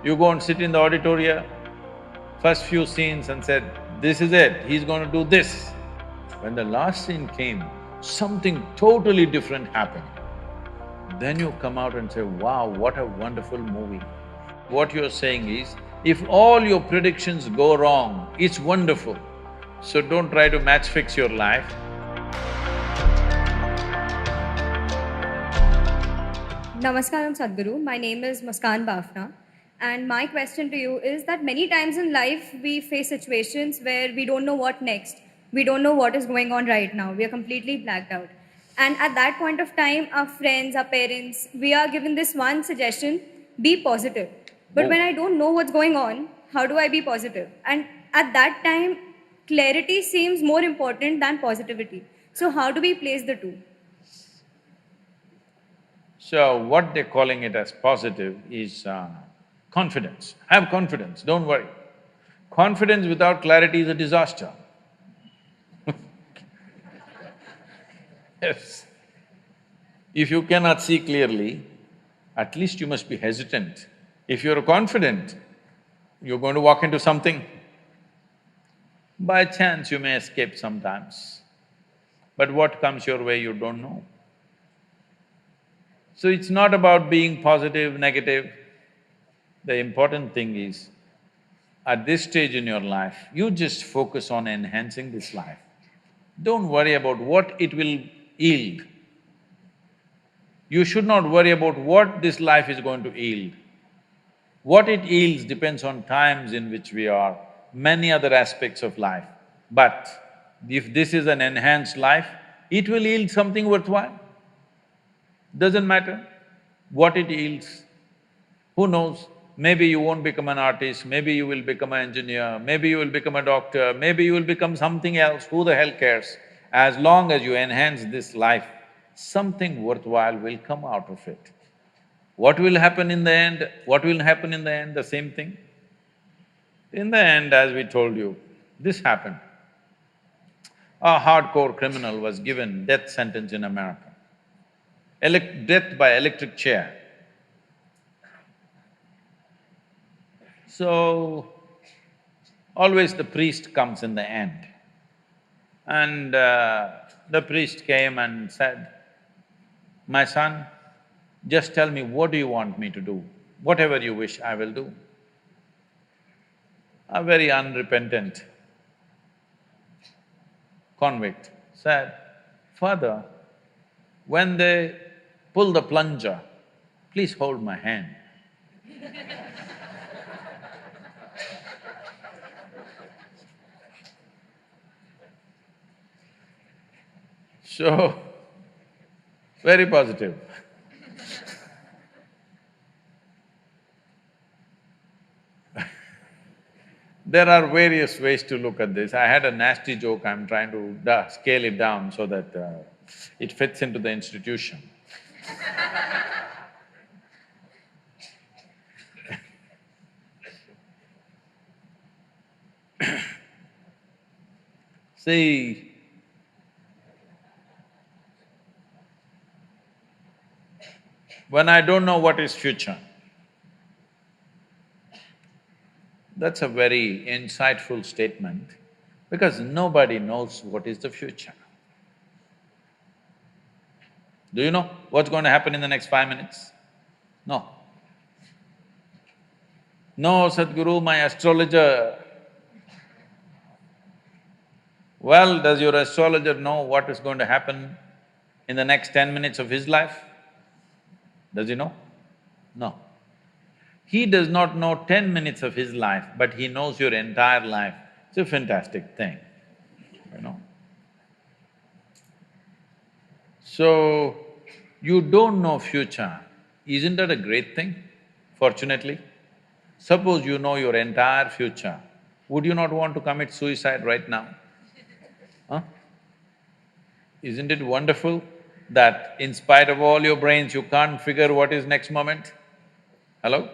You go and sit in the auditorium, first few scenes and said, this is it, he's going to do this. When the last scene came, something totally different happened. Then you come out and say, wow, what a wonderful movie. What you're saying is, if all your predictions go wrong, it's wonderful. So don't try to match fix your life. Namaskaram Sadhguru, my name is Muskan Bafna, and my question to you is that many times in life we face situations where we don't know what next, we don't know what is going on right now, we are completely blacked out. And at that point of time, our friends, our parents, we are given this one suggestion, be positive. But when I don't know what's going on, how do I be positive? And at that time, clarity seems more important than positivity. So how do we place the two? So what they're calling it as positive is confidence. Have confidence, don't worry. Confidence without clarity is a disaster. Yes. If you cannot see clearly, at least you must be hesitant. If you're confident, you're going to walk into something. By chance you may escape sometimes, but what comes your way you don't know. So it's not about being positive, negative. The important thing is, at this stage in your life, you just focus on enhancing this life. Don't worry about what it will yield. You should not worry about what this life is going to yield. What it yields depends on times in which we are, many other aspects of life. But if this is an enhanced life, it will yield something worthwhile. Doesn't matter what it yields. Who knows, maybe you won't become an artist, maybe you will become an engineer, maybe you will become a doctor, maybe you will become something else, who the hell cares? As long as you enhance this life, something worthwhile will come out of it. What will happen in the end? What will happen in the end? The same thing. In the end, as we told you, this happened. A hardcore criminal was given death sentence in America. Death by electric chair. So, always the priest comes in the end. And the priest came and said, my son, just tell me what do you want me to do? Whatever you wish, I will do. A very unrepentant convict said, Father, when they pull the plunger, please hold my hand. So, very positive. There are various ways to look at this. I had a nasty joke, I'm trying to scale it down so that it fits into the institution. See, when I don't know what is future, that's a very insightful statement because nobody knows what is the future. Do you know what's going to happen in the next 5 minutes? No. No, Sadhguru, my astrologer. Well, does your astrologer know what is going to happen in the next 10 minutes of his life? Does he know? No. He does not know 10 minutes of his life, but he knows your entire life. It's a fantastic thing, you know. So, you don't know future, isn't that a great thing, fortunately? Suppose you know your entire future, would you not want to commit suicide right now? Huh? Isn't it wonderful that in spite of all your brains, you can't figure what is next moment? Hello?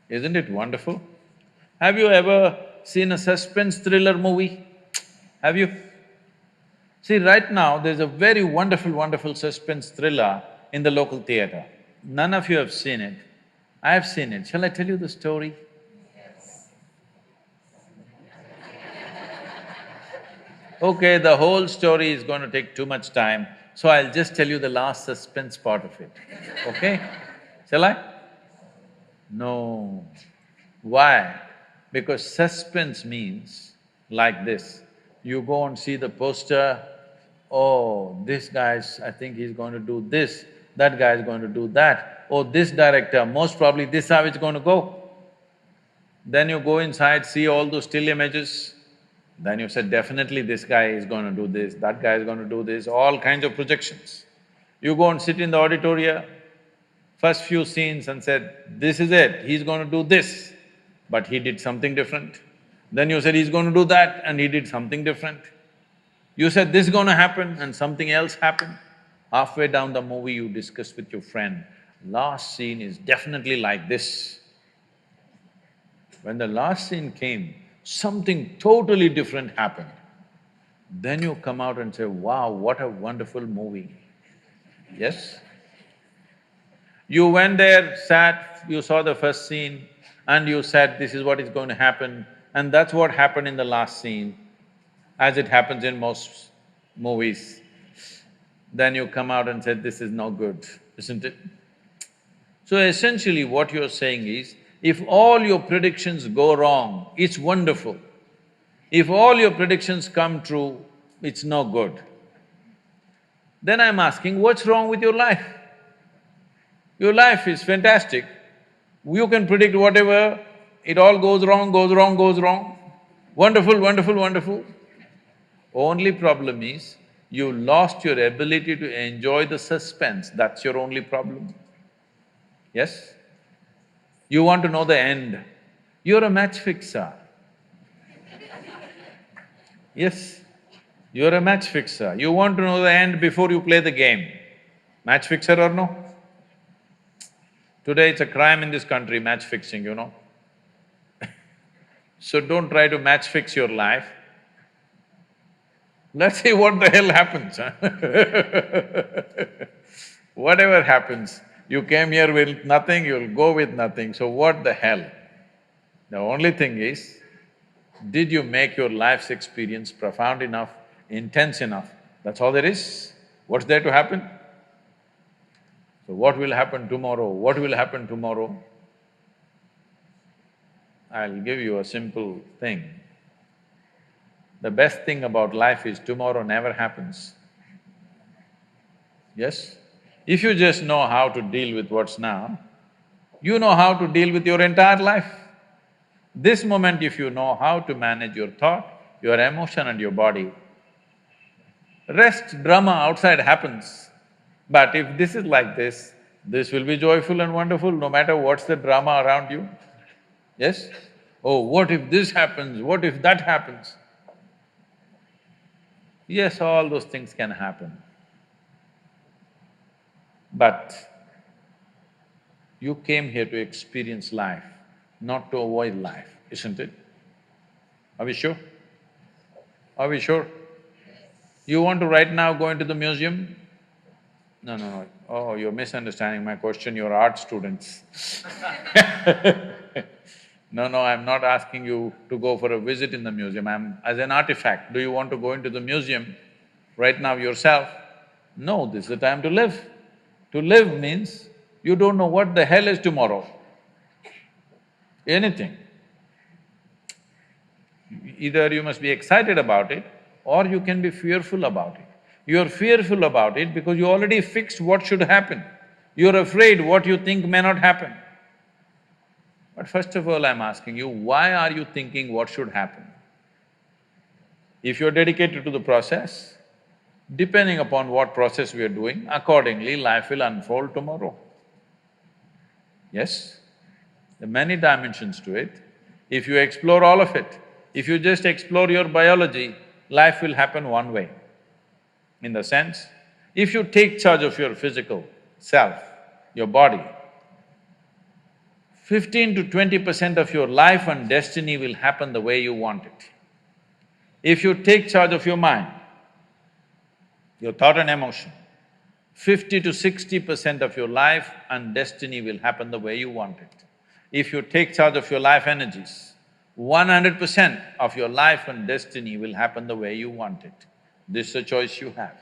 Isn't it wonderful? Have you ever seen a suspense thriller movie? Have you? See, right now there's a very wonderful suspense thriller in the local theatre. None of you have seen it. I have seen it. Shall I tell you the story? Okay, the whole story is going to take too much time, so I'll just tell you the last suspense part of it, okay? Shall I? No. Why? Because suspense means like this. You go and see the poster, oh, this guy's… I think he's going to do this, that guy is going to do that, oh, this director, most probably this how it's going to go. Then you go inside, see all those still images, then you said, definitely this guy is going to do this, that guy is going to do this, all kinds of projections. You go and sit in the auditorium, first few scenes and said, this is it, he's going to do this, but he did something different. Then you said, he's going to do that and he did something different. You said, this is going to happen and something else happened. Halfway down the movie, you discuss with your friend, last scene is definitely like this. When the last scene came, something totally different happened. Then you come out and say, wow, what a wonderful movie. Yes? You went there, sat, you saw the first scene and you said, this is what is going to happen, and that's what happened in the last scene, as it happens in most movies. Then you come out and said, this is no good, isn't it? So essentially what you're saying is, if all your predictions go wrong, it's wonderful. If all your predictions come true, it's no good. Then I'm asking, what's wrong with your life? Your life is fantastic. You can predict whatever, it all goes wrong, goes wrong, goes wrong. Wonderful, wonderful, wonderful. Only problem is, you lost your ability to enjoy the suspense, that's your only problem. Yes? You want to know the end. You're a match fixer. Yes, you're a match fixer. You want to know the end before you play the game. Match fixer or no? Today it's a crime in this country, match fixing, you know. So don't try to match fix your life. Let's see what the hell happens, huh? Whatever happens, you came here with nothing, you'll go with nothing, so what the hell? The only thing is, did you make your life's experience profound enough, intense enough? That's all there is. What's there to happen? So what will happen tomorrow? What will happen tomorrow? I'll give you a simple thing. The best thing about life is tomorrow never happens. Yes? If you just know how to deal with what's now, you know how to deal with your entire life. This moment, if you know how to manage your thought, your emotion and your body, rest drama outside happens. But if this is like this will be joyful and wonderful no matter what's the drama around you. Yes? Oh, what if this happens, what if that happens? Yes, all those things can happen. But you came here to experience life, not to avoid life, isn't it? Are we sure? Are we sure? You want to right now go into the museum? No, no, no. Oh, you're misunderstanding my question, you're art students. No, no, I'm not asking you to go for a visit in the museum, I'm… as an artifact, do you want to go into the museum right now yourself? No, this is the time to live. To live means you don't know what the hell is tomorrow. Anything. Either you must be excited about it or you can be fearful about it. You're fearful about it because you already fixed what should happen. You're afraid what you think may not happen. But first of all, I'm asking you, why are you thinking what should happen? If you're dedicated to the process, depending upon what process we are doing, accordingly life will unfold tomorrow. Yes? There are many dimensions to it. If you explore all of it, if you just explore your biology, life will happen one way. In the sense, if you take charge of your physical self, your body, 15 to 20% of your life and destiny will happen the way you want it. If you take charge of your mind, your thought and emotion, 50 to 60% of your life and destiny will happen the way you want it. If you take charge of your life energies, 100% of your life and destiny will happen the way you want it. This is a choice you have.